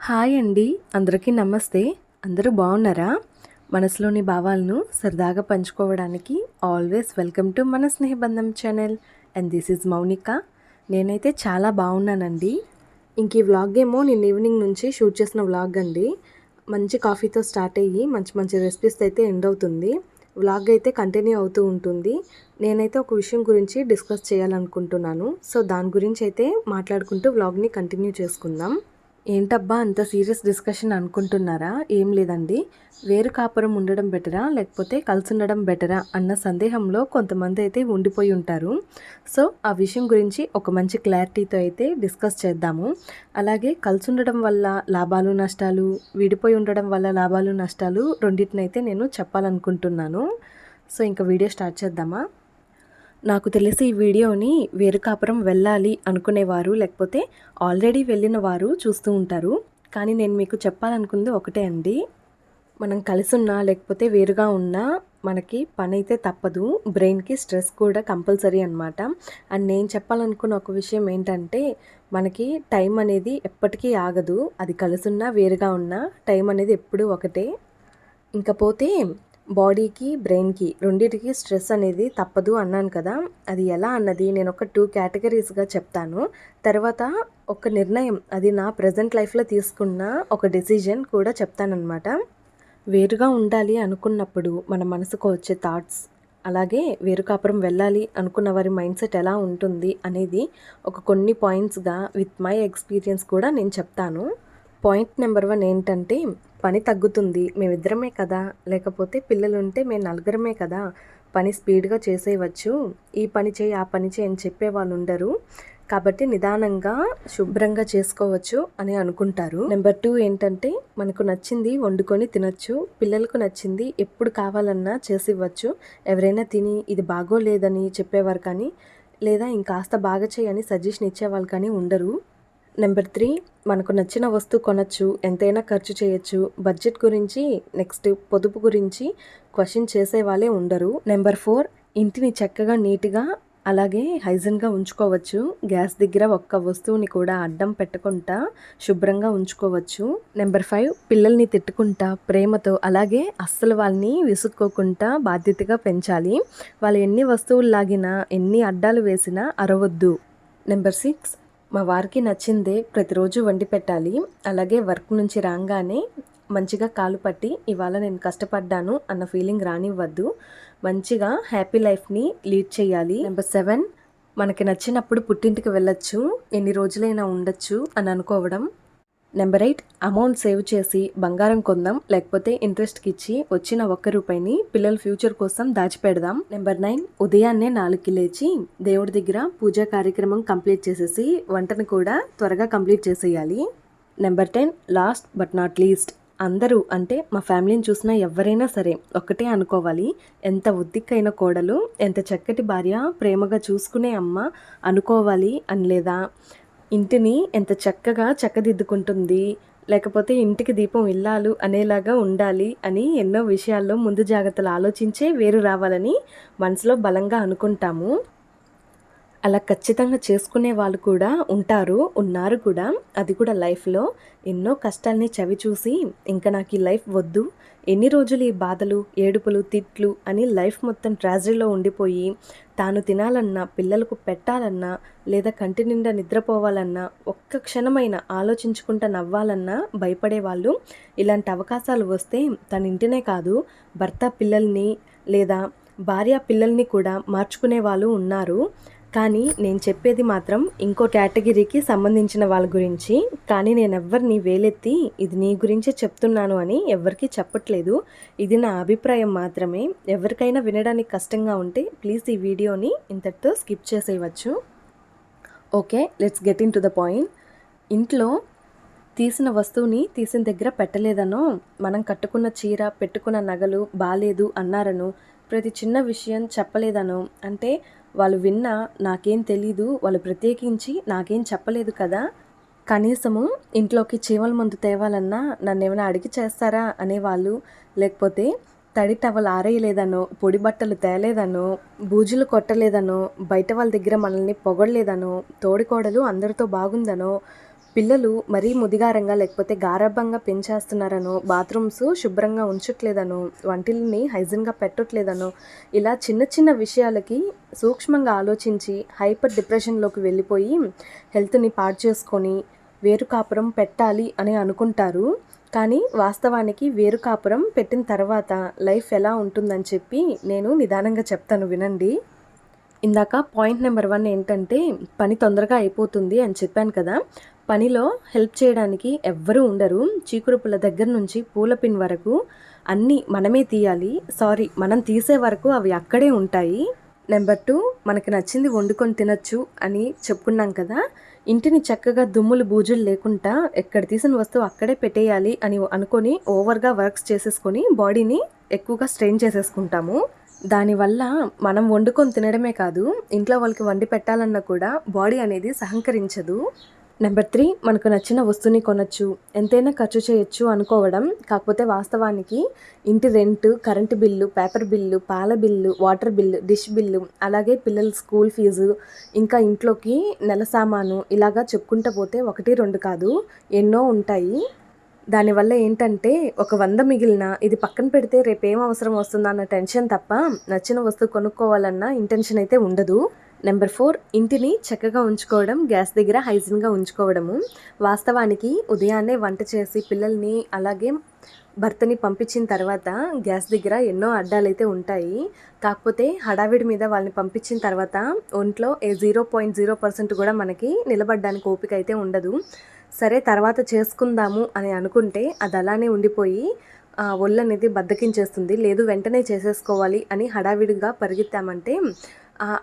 Hi అండి. అందరికీ నమస్తే. అందరూ బాగున్నారా? మనసులోని భావాలను సరదాగా పంచుకోవడానికి ఆల్వేస్ వెల్కమ్ టు మన స్నేహబంధం channel. And this is Mounika. నేనైతే చాలా బాగున్నానండి. ఇంక ఈ వ్లాగ్ ఏమో నేను ఈవినింగ్ నుంచి షూట్ చేసిన వ్లాగ్ అండి. మంచి కాఫీతో స్టార్ట్ అయ్యి మంచి మంచి రెసిపీస్ అయితే ఎండ్ అవుతుంది. వ్లాగ్ అయితే కంటిన్యూ అవుతూ ఉంటుంది. నేనైతే ఒక విషయం గురించి డిస్కస్ చేయాలనుకుంటున్నాను. సో దాని గురించి అయితే మాట్లాడుకుంటూ వ్లాగ్ని కంటిన్యూ చేసుకుందాం. ఏంటబ్బా అంత సీరియస్ డిస్కషన్ అనుకుంటున్నారా? ఏం లేదండి. వేరు కాపురం ఉండడం బెటరా లేకపోతే కలిసి ఉండడం బెటరా అన్న సందేహంలో కొంతమంది అయితే ఉండిపోయి ఉంటారు. సో ఆ విషయం గురించి ఒక మంచి క్లారిటీతో అయితే డిస్కస్ చేద్దాము. అలాగే కలిసి ఉండడం వల్ల లాభాలు నష్టాలు, విడిపోయి ఉండడం వల్ల లాభాలు నష్టాలు రెండింటినైతే నేను చెప్పాలనుకుంటున్నాను. సో ఇంకా వీడియో స్టార్ట్ చేద్దామా? నాకు తెలిసి ఈ వీడియోని వేరు కాపురం వెళ్ళాలి అనుకునేవారు లేకపోతే ఆల్రెడీ వెళ్ళిన వారు చూస్తూ ఉంటారు. కానీ నేను మీకు చెప్పాలనుకుంది ఒకటే అండి. మనం కలిసి ఉన్నా లేకపోతే వేరుగా ఉన్నా మనకి పని అయితే తప్పదు. బ్రెయిన్కి స్ట్రెస్ కూడా కంపల్సరీ అనమాట. అండ్ నేను చెప్పాలనుకున్న ఒక విషయం ఏంటంటే మనకి టైం అనేది ఎప్పటికీ ఆగదు. అది కలిసి ఉన్నా వేరుగా ఉన్నా టైం అనేది ఎప్పుడూ ఒకటే. ఇంకపోతే బాడీకి బ్రెయిన్కి రెండింటికి స్ట్రెస్ అనేది తప్పదు అన్నాను కదా. అది ఎలా అన్నది నేను ఒక 2 కేటగిరీస్గా చెప్తాను. తర్వాత ఒక నిర్ణయం, అది నా ప్రజెంట్ లైఫ్లో తీసుకున్న ఒక డెసిజన్ కూడా చెప్తానన్నమాట. వేరుగా ఉండాలి అనుకున్నప్పుడు మన మనసుకు వచ్చే థాట్స్, అలాగే వేరు కాపురం వెళ్ళాలి అనుకున్న వారి మైండ్ సెట్ ఎలా ఉంటుంది అనేది ఒక కొన్ని పాయింట్స్గా విత్ మై ఎక్స్పీరియన్స్ కూడా నేను చెప్తాను. పాయింట్ నెంబర్ 1 ఏంటంటే పని తగ్గుతుంది, మేమిద్దరమే కదా, లేకపోతే పిల్లలు ఉంటే మేము నలుగురమే కదా, పని స్పీడ్గా చేసేయవచ్చు, ఈ పని చేయి ఆ పని చేయి అని చెప్పే వాళ్ళు ఉండరు కాబట్టి నిదానంగా శుభ్రంగా చేసుకోవచ్చు అని అనుకుంటారు. నెంబర్ 2 ఏంటంటే మనకు నచ్చింది వండుకొని తినొచ్చు, పిల్లలకు నచ్చింది ఎప్పుడు కావాలన్నా చేసి ఇవ్వచ్చు. ఎవరైనా తిని ఇది బాగోలేదని చెప్పేవారు కానీ లేదా ఇంకాస్త బాగా చేయని సజెషన్ ఇచ్చేవాళ్ళు కానీ ఉండరు. నెంబర్ 3 మనకు నచ్చిన వస్తువు కొనచ్చు, ఎంతైనా ఖర్చు చేయొచ్చు. బడ్జెట్ గురించి, నెక్స్ట్ పొదుపు గురించి క్వశ్చన్ చేసే వాళ్ళే ఉండరు. నెంబర్ 4 ఇంటిని చక్కగా నీట్గా అలాగే హైజీన్గా ఉంచుకోవచ్చు. గ్యాస్ దగ్గర ఒక్క వస్తువుని కూడా అడ్డం పెట్టకుండా శుభ్రంగా ఉంచుకోవచ్చు. నెంబర్ 5 పిల్లల్ని తిట్టుకుంటా ప్రేమతో, అలాగే అస్సలు వాళ్ళని విసుక్కోకుండా బాధ్యతగా పెంచాలి. వాళ్ళు ఎన్ని వస్తువులు లాగినా ఎన్ని అడ్డాలు వేసినా అరవద్దు. నెంబర్ 6 మా వారికి నచ్చిందే ప్రతిరోజు వండి పెట్టాలి. అలాగే వర్క్ నుంచి రాగానే మంచిగా కాలు పట్టి ఇవాళ నేను కష్టపడ్డాను అన్న ఫీలింగ్ రానివ్వద్దు. మంచిగా హ్యాపీ లైఫ్ని లీడ్ చేయాలి. నెంబర్ 7 మనకి నచ్చినప్పుడు పుట్టింటికి వెళ్ళొచ్చు, ఎన్ని రోజులైనా ఉండొచ్చు అని అనుకోవడం. నెంబర్ 8 అమౌంట్ సేవ్ చేసి బంగారం కొందాం, లేకపోతే ఇంట్రెస్ట్కి ఇచ్చి వచ్చిన ₹1 పిల్లల ఫ్యూచర్ కోసం దాచిపెడదాం. నెంబర్ 9 ఉదయాన్నే 4కి లేచి దేవుడి దగ్గర పూజా కార్యక్రమం కంప్లీట్ చేసేసి వంటను కూడా త్వరగా కంప్లీట్ చేసేయాలి. Number 10 last but not least అందరూ అంటే మా ఫ్యామిలీని చూసినా ఎవరైనా సరే ఒక్కటే అనుకోవాలి, ఎంత ఉద్దిక్కైన కోడలు, ఎంత చక్కటి భార్య, ప్రేమగా చూసుకునే అమ్మ అనుకోవాలి అని. లేదా ఇంటిని ఎంత చక్కగా చక్కదిద్దుకుంటుంది, లేకపోతే ఇంటికి దీపం ఇల్లాలు అనేలాగా ఉండాలి అని ఎన్నో విషయాల్లో ముందు జాగ్రత్తలు ఆలోచించే వేరు రావాలని మనసులో బలంగా అనుకుంటాము. అలా ఖచ్చితంగా చేసుకునే వాళ్ళు కూడా ఉన్నారు కూడా. అది కూడా లైఫ్లో ఎన్నో కష్టాలని చవి చూసి ఇంకా నాకు ఈ లైఫ్ వద్దు, ఎన్ని రోజులు ఈ బాధలు ఏడుపులు తిట్లు అని లైఫ్ మొత్తం ట్రాజడీలో ఉండిపోయి తాను తినాలన్నా, పిల్లలకు పెట్టాలన్నా, లేదా కంటి నిండా నిద్రపోవాలన్నా, ఒక్క క్షణమైనా ఆలోచించుకుంటా నవ్వాలన్నా భయపడేవాళ్ళు. ఇలాంటి అవకాశాలు వస్తే తన ఇంటినే కాదు భర్త పిల్లల్ని లేదా భార్య పిల్లల్ని కూడా మార్చుకునే వాళ్ళు ఉన్నారు. కానీ నేను చెప్పేది మాత్రం ఇంకో కేటగిరీకి సంబంధించిన వాళ్ళ గురించి. కానీ నేను ఎవరిని వేలెత్తి ఇది నీ గురించే చెప్తున్నాను అని ఎవరికి చెప్పట్లేదు. ఇది నా అభిప్రాయం మాత్రమే. ఎవరికైనా వినడానికి కష్టంగా ఉంటే ప్లీజ్ ఈ వీడియోని ఇంతటితో స్కిప్ చేసేయవచ్చు. Okay, let's get into the point. ఇంట్లో తీసిన వస్తువుని తీసిన దగ్గర పెట్టలేదనో, మనం కట్టుకున్న చీర పెట్టుకున్న నగలు బాలేదు అన్నారనో, ప్రతి చిన్న విషయం చెప్పలేదనో అంటే వాళ్ళు విన్నా నాకేం తెలీదు, వాళ్ళు ప్రత్యేకించి నాకేం చెప్పలేదు కదా, కనీసము ఇంట్లోకి చీమల మందు తేవాలన్నా నన్ను ఏమైనా అడిగి చేస్తారా అనేవాళ్ళు. లేకపోతే తడి టవల్ ఆరేయలేదనో, పొడి బట్టలు తేలేదనో, బూజులు కొట్టలేదనో, బయట వాళ్ళ దగ్గర మనల్ని పొగడలేదనో, తోడికోడలు అందరితో బాగుందనో, పిల్లలు మరీ ముదిగారంగా లేకపోతే గారాబంగా పెంచేస్తున్నారనో, బాత్రూమ్స్ శుభ్రంగా ఉంచట్లేదనో, వంటిల్ని హైజీన్‌గా పెట్టట్లేదనో, ఇలా చిన్న చిన్న విషయాలకి సూక్ష్మంగా ఆలోచించి హైపర్ డిప్రెషన్‌లోకి వెళ్ళిపోయి హెల్త్‌ని పాడు చేసుకొని వేరు కాపురం పెట్టాలి అని అనుకుంటారు. కానీ వాస్తవానికి వేరు కాపురం పెట్టిన తర్వాత లైఫ్ ఎలా ఉంటుందని చెప్పి నేను నిదానంగా చెప్తాను వినండి. ఇందాక పాయింట్ నెంబర్ 1 ఏంటంటే పని తొందరగా అయిపోతుంది అని చెప్పాను కదా! పనిలో హెల్ప్ చేయడానికి ఎవ్వరూ ఉండరు. చీకురు పుల్ల దగ్గర నుంచి పూల పిన్ వరకు అన్నీ మనమే తీయాలి. మనం తీసే వరకు అవి అక్కడే ఉంటాయి. నెంబర్ 2 మనకి నచ్చింది వండుకొని తినొచ్చు అని చెప్పుకున్నాం కదా! ఇంటిని చక్కగా దుమ్ములు బూజులు లేకుండా ఎక్కడ తీసిన వస్తువు అక్కడే పెట్టేయాలి అని అనుకొని ఓవర్‌గా వర్క్స్ చేసేసుకొని బాడీని ఎక్కువగా స్ట్రెయిన్ చేసేసుకుంటాము. దానివల్ల మనం వండుకొని తినడమే కాదు, ఇంట్లో వాళ్ళకి వండి పెట్టాలన్నా కూడా బాడీ అనేది సహకరించదు. నెంబర్ 3 మనకు నచ్చిన వస్తువుని కొనొచ్చు, ఎంతైనా ఖర్చు చేయొచ్చు అనుకోవడం. కాకపోతే వాస్తవానికి ఇంటి rent, current bill, paper bill, పాల bill, water bill, dish bill, అలాగే పిల్లల స్కూల్ ఫీజు, ఇంకా ఇంట్లోకి నెల సామాను ఇలాగా చెప్పుకుంటూ పోతే 1, 2 కాదు ఎన్నో ఉంటాయి. దానివల్ల ఏంటంటే ఒక 100 మిగిలినా ఇది పక్కన పెడితే రేపేం అవసరం వస్తుందా అన్న టెన్షన్ తప్ప నచ్చిన వస్తువు కొనుక్కోవాలన్న ఇంటెన్షన్ అయితే ఉండదు. నెంబర్ 4 ఇంటిని చక్కగా ఉంచుకోవడం, గ్యాస్ దగ్గర హైజీన్‌గా ఉంచుకోవడము. వాస్తవానికి ఉదయాన్నే వంట చేసి పిల్లల్ని అలాగే భర్తని పంపించిన తర్వాత గ్యాస్ దగ్గర ఎన్నో అడ్డాలైతే ఉంటాయి. కాకపోతే హడావిడి మీద వాళ్ళని పంపించిన తర్వాత ఒంట్లో 0.0% కూడా మనకి నిలబడడానికి ఓపిక అయితే ఉండదు. సరే తర్వాత చేసుకుందాము అని అనుకుంటే అది అలానే ఉండిపోయి ఒళ్ళనేది బద్ధకించేస్తుంది. లేదు వెంటనే చేసేసుకోవాలి అని హడావిడిగా పరిగెత్తామంటే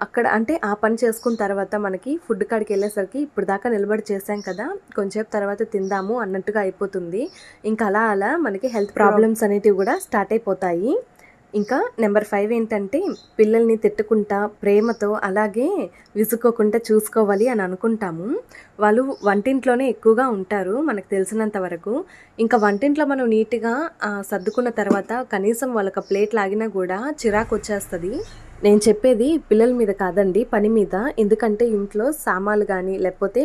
అక్కడ అంటే ఆ పని చేసుకున్న తర్వాత మనకి ఫుడ్ కాడికి వెళ్ళేసరికి ఇప్పుడు దాకా నిలబడి చేసాం కదా, కొంచెంసేపు తర్వాత తిందాము అన్నట్టుగా అయిపోతుంది. ఇంకా అలా అలా మనకి హెల్త్ ప్రాబ్లమ్స్ అనేటివి కూడా స్టార్ట్ అయిపోతాయి. ఇంకా నెంబర్ 5 ఏంటంటే పిల్లల్ని తిట్టుకుంటా ప్రేమతో అలాగే విసుక్కోకుండా చూసుకోవాలి అని అనుకుంటాము. వాళ్ళు వంటింట్లోనే ఎక్కువగా ఉంటారు మనకు తెలిసినంత వరకు. ఇంకా వంటింట్లో మనం నీట్‌గా సర్దుకున్న తర్వాత కనీసం వాళ్ళకి ప్లేట్ లాగినా కూడా చిరాకొచ్చేస్తది. నేను చెప్పేది పిల్లల మీద కాదండి, పని మీద. ఎందుకంటే ఇంట్లో సామాన్లు కానీ లేకపోతే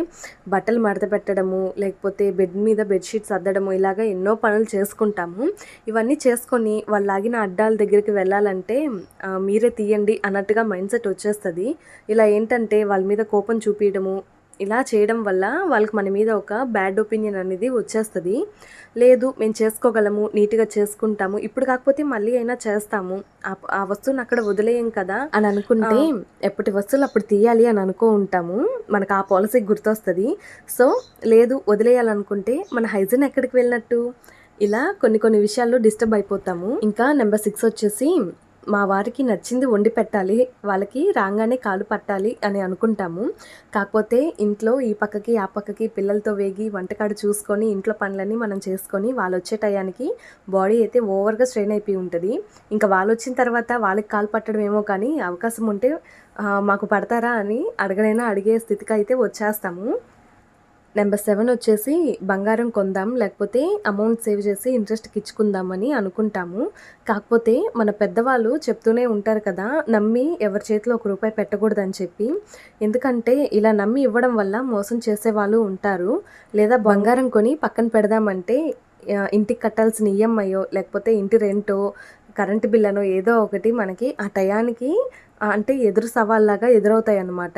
బట్టలు మడత పెట్టడము, లేకపోతే బెడ్ మీద బెడ్‌షీట్స్ సర్దడము ఇలాగ ఎన్నో పనులు చేసుకుంటాము. ఇవన్నీ చేసుకొని వాళ్ళు లాగిన అడ్డాల దగ్గరికి వెళ్ళాలంటే మీరే తీయండి అన్నట్టుగా మైండ్ సెట్ వచ్చేస్తది. ఇలా ఏంటంటే వాళ్ళ మీద కోపం చూపియడము, ఇలా చేయడం వల్ల వాళ్ళకి మన మీద ఒక బ్యాడ్ ఒపీనియన్ అనేది వచ్చేస్తది. లేదు మేము చేసుకోగలము, నీట్‌గా చేసుకుంటాము, ఇప్పుడు కాకపోతే మళ్ళీ అయినా చేస్తాము, ఆ వస్తువుని అక్కడ వదిలేయం కదా అని అనుకుంటే ఎప్పటి వస్తువులు అప్పుడు తీయాలి అని ఉంటాము. మనకు ఆ పాలసీ గుర్తొస్తది. సో లేదు వదిలేయాలనుకుంటే మన హైజీన్ ఎక్కడికి వెళ్ళినట్టు? ఇలా కొన్ని కొన్ని విషయాల్లో డిస్టర్బ్ అయిపోతాము. ఇంకా నెంబర్ 6 వచ్చేసి మా వారికి నచ్చింది వండి పెట్టాలి, వాళ్ళకి రాగానే కాలు పట్టాలి అని అనుకుంటాము. కాకపోతే ఇంట్లో ఈ పక్కకి ఆ పక్కకి పిల్లలతో వేగి వంటకాడు చూసుకొని ఇంట్లో పనులన్నీ మనం చేసుకొని వాళ్ళు వచ్చే టయానికి బాడీ అయితే ఓవర్‌గా స్ట్రెయిన్ అయిపోయి ఉంటుంది. ఇంకా వాళ్ళు వచ్చిన తర్వాత వాళ్ళకి కాలు పట్టడం ఏమో కానీ అవకాశం ఉంటే మాకు పడతారా అని అడిగే స్థితికి అయితే వచ్చేస్తాము. నెంబర్ 7 వచ్చేసి బంగారం కొందాం, లేకపోతే అమౌంట్ సేవ్ చేసి ఇంట్రెస్ట్‌కి ఇచ్చుకుందామని అనుకుంటాము. కాకపోతే మన పెద్దవాళ్ళు చెప్తూనే ఉంటారు కదా, నమ్మి ఎవరి చేతిలో ఒక రూపాయి పెట్టకూడదని చెప్పి. ఎందుకంటే ఇలా నమ్మి ఇవ్వడం వల్ల మోసం చేసేవాళ్ళు ఉంటారు. లేదా బంగారం కొని పక్కన పెడదామంటే ఇంటికి కట్టాల్సిన ఈఎంఐయో లేకపోతే ఇంటి రెంటో, కరెంటు బిల్లనో ఏదో ఒకటి మనకి ఆ టయానికి అంటే ఎదురు సవాల్లాగా ఎదురవుతాయన్నమాట.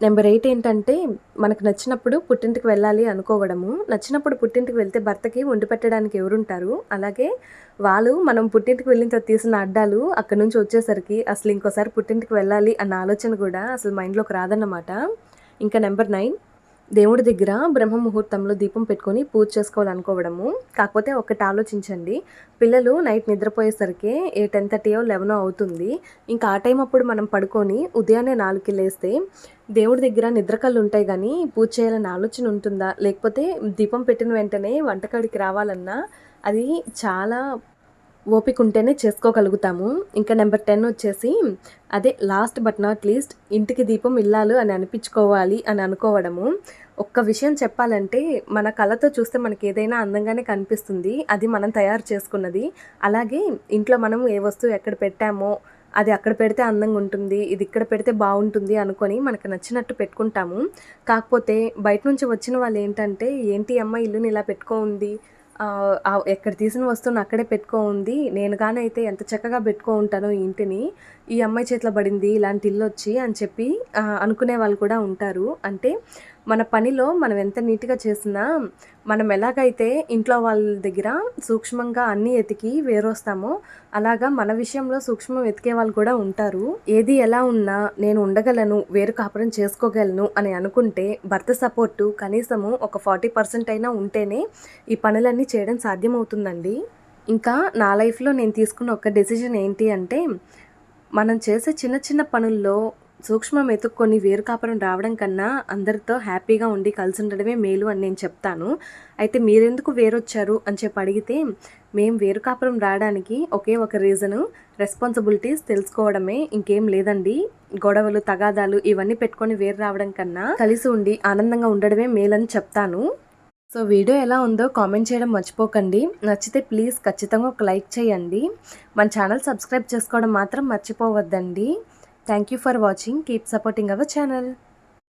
నెంబర్ 8 ఏంటంటే మనకు నచ్చినప్పుడు పుట్టింటికి వెళ్ళాలి అనుకోవడము. నచ్చినప్పుడు పుట్టింటికి వెళ్తే భర్తకి వండి పెట్టడానికి ఎవరుంటారు? అలాగే వాళ్ళు మనం పుట్టింటికి వెళ్ళిన తర్వాత తీసిన అడ్డాలు అక్కడి నుంచి వచ్చేసరికి అసలు ఇంకోసారి పుట్టింటికి వెళ్ళాలి అన్న ఆలోచన కూడా అసలు మైండ్‌లోకి రాదన్నమాట. ఇంకా నెంబర్ 9 దేవుడి దగ్గర బ్రహ్మ ముహూర్తంలో దీపం పెట్టుకొని పూజ చేసుకోవాలనుకోవడము. కాకపోతే ఒకటి ఆలోచించండి, పిల్లలు నైట్ నిద్రపోయేసరికి 10:30 11 అవుతుంది. ఇంకా ఆ టైం అప్పుడు మనం పడుకొని ఉదయాన్నే 4కి లేస్తే దేవుడి దగ్గర నిద్రకళ్ళు ఉంటాయి కానీ పూజ చేయాలన్న ఆలోచన ఉంటుందా? లేకపోతే దీపం పెట్టిన వెంటనే వంటకాడికి రావాలన్నా అది చాలా ఓపిక ఉంటేనే చేసుకోగలుగుతాము. ఇంకా నెంబర్ 10 వచ్చేసి అదే లాస్ట్ బట్ నాట్ లీస్ట్ ఇంటికి దీపం ఇల్లాలు అని అనిపించుకోవాలి అని అనుకోవడము. ఒక్క విషయం చెప్పాలంటే మన కళ్ళతో చూస్తే మనకి ఏదైనా అందంగానే కనిపిస్తుంది, అది మనం తయారు చేసుకున్నది. అలాగే ఇంట్లో మనం ఏ వస్తువు ఎక్కడ పెట్టామో అది అక్కడ పెడితే అందంగా ఉంటుంది, ఇది ఇక్కడ పెడితే బాగుంటుంది అనుకొని మనకు నచ్చినట్టు పెట్టుకుంటాము. కాకపోతే బయట నుంచి వచ్చిన వాళ్ళు ఏంటంటే, ఏంటి అమ్మ ఇల్లుని ఇలా పెట్టుకో ఉంది, ఎక్కడ తీసిన వస్తువుని అక్కడే పెట్టుకో ఉంది, నేను అయితే ఎంత చక్కగా పెట్టుకో ఉంటానో ఈ ఇంటిని, ఈ అమ్మాయి చేతిలో పడింది ఇలాంటి ఇల్లు వచ్చి అని చెప్పి అనుకునే వాళ్ళు కూడా ఉంటారు. అంటే మన పనిలో మనం ఎంత నీట్గా చేసినా, మనం ఎలాగైతే ఇంట్లో వాళ్ళ దగ్గర సూక్ష్మంగా అన్నీ ఎతికి వేరొస్తామో, అలాగా మన విషయంలో సూక్ష్మం వెతికే వాళ్ళు కూడా ఉంటారు. ఏది ఎలా ఉన్నా నేను ఉండగలను, వేరు కాపురం చేసుకోగలను అని అనుకుంటే భర్త సపోర్టు కనీసము ఒక 40% అయినా ఉంటేనే ఈ పనులన్నీ చేయడం సాధ్యమవుతుందండి. ఇంకా నా లైఫ్లో నేను తీసుకున్న ఒక డెసిషన్ ఏంటి అంటే, మనం చేసే చిన్న చిన్న పనుల్లో సూక్ష్మం ఎతుక్కొని వేరు కాపురం రావడం కన్నా అందరితో హ్యాపీగా ఉండి కలిసి ఉండడమే మేలు అని నేను చెప్తాను. అయితే మీరెందుకు వేరొచ్చారు అని చెప్పి అడిగితే, మేము వేరు కాపురం రావడానికి ఒకే ఒక రీజను, రెస్పాన్సిబిలిటీస్ తెలుసుకోవడమే, ఇంకేం లేదండి. గొడవలు తగాదాలు ఇవన్నీ పెట్టుకొని వేరు రావడం కన్నా కలిసి ఉండి ఆనందంగా ఉండడమే మేలని చెప్తాను. సో వీడియో ఎలా ఉందో కామెంట్ చేయడం మర్చిపోకండి. నచ్చితే ప్లీజ్ ఖచ్చితంగా ఒక లైక్ చేయండి. మన ఛానల్ సబ్స్క్రైబ్ చేసుకోవడం మాత్రం మర్చిపోవద్దండి. Thank you for watching. Keep supporting our channel.